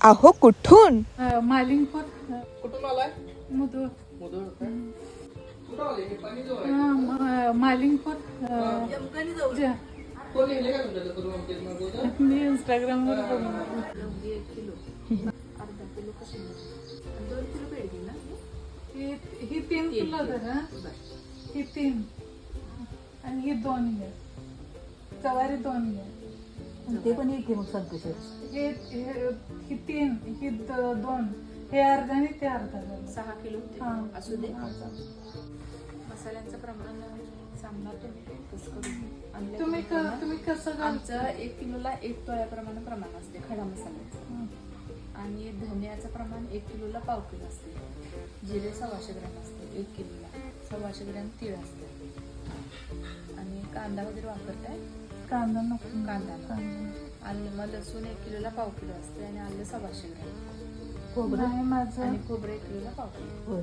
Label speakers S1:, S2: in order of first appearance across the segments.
S1: अहो कुठून?
S2: मालिंगपूर.
S3: कुठून आलाय?
S2: मुदूळ.
S3: मुदूळ काय? कुठं आले? हे पाणी जवळ आहे.
S2: मालिंगपूर.
S3: कोण लिहिले का तुमच्या करून आमच्या मागवलं?
S2: मी इंस्टाग्राम वर बघून. ही 3 किलो धरा. ही 3 आणि ही 2 घ्या. चवारी 2 घ्या.
S4: ते पण एक मग संतोष.
S2: ही 3 ही 2 हे अर्धा आणि ते अर्धा.
S5: 6 किलो
S2: हा.
S5: असू दे.
S2: हा, चालेल.
S5: मसाल्यांचं प्रमाण सांगणार तुम्ही
S2: तुम्ही कसं घाल?
S5: आमचं 1 किलोला 1 तोळ्याप्रमाणे प्रमाण असते खडा मसाल्याचं. आणि धन्याचं प्रमाण 1 किलोला पाव किलो असते. जिरे 125 ग्रॅम असते 1 किलोला. 125 ग्रॅम तीळ असते. आणि कांदा वगैरे वापरताय?
S2: कांदा नको.
S5: कांदा आलं मग लसूण 1 किलोला पाव किलो असते आणि आलं 125 ग्रॅम.
S2: नाही माझं.
S5: आणि खोबरं 1 किलोला पाव किलो.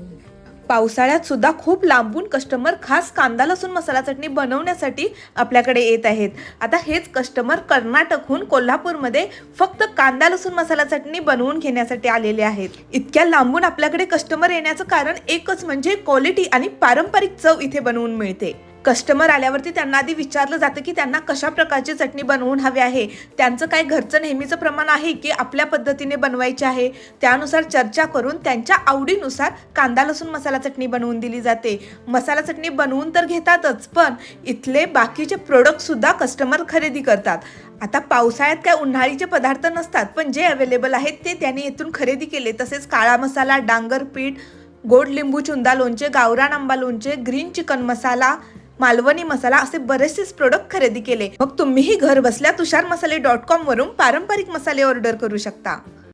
S1: पावसाळ्यात सुद्धा खूप लांबून कस्टमर खास कांदा लसूण मसाला चटणी बनवण्यासाठी आपल्याकडे येत आहेत. आता हेच कस्टमर कर्नाटकहून कोल्हापूरमध्ये फक्त कांदा लसूण मसाला चटणी बनवून घेण्यासाठी आलेले आहेत. इतक्या लांबून आपल्याकडे कस्टमर येण्याचं कारण एकच म्हणजे क्वालिटी आणि पारंपरिक चव इथे बनवून मिळते. कस्टमर आल्यावरती त्यांना आधी विचारलं जातं की त्यांना कशा प्रकारची चटणी बनवून हवी आहे, त्यांचं काय घरचं नेहमीचं प्रमाण आहे की आपल्या पद्धतीने बनवायचे आहे. त्यानुसार चर्चा करून त्यांच्या आवडीनुसार कांदा लसूण मसाला चटणी बनवून दिली जाते. मसाला चटणी बनवून तर घेतातच, पण इथले बाकीचे प्रोडक्ट सुद्धा कस्टमर खरेदी करतात. आता पावसाळ्यात काय उन्हाळीचे पदार्थ नसतात, पण जे अवेलेबल आहेत ते त्यांनी इथून खरेदी केले. तसेच काळा मसाला, डांगर पीठ, गोड लिंबू चुंदा लोणचे, गावरान आंबा लोणचे, ग्रीन चिकन मसाला, मालवणी मसाला असे बरेचसे प्रोडक्ट खरेदी केले. मग तुम्हीही घर बसल्या तुषारमसाले.com वरून पारंपरिक मसाले ऑर्डर करू शकता.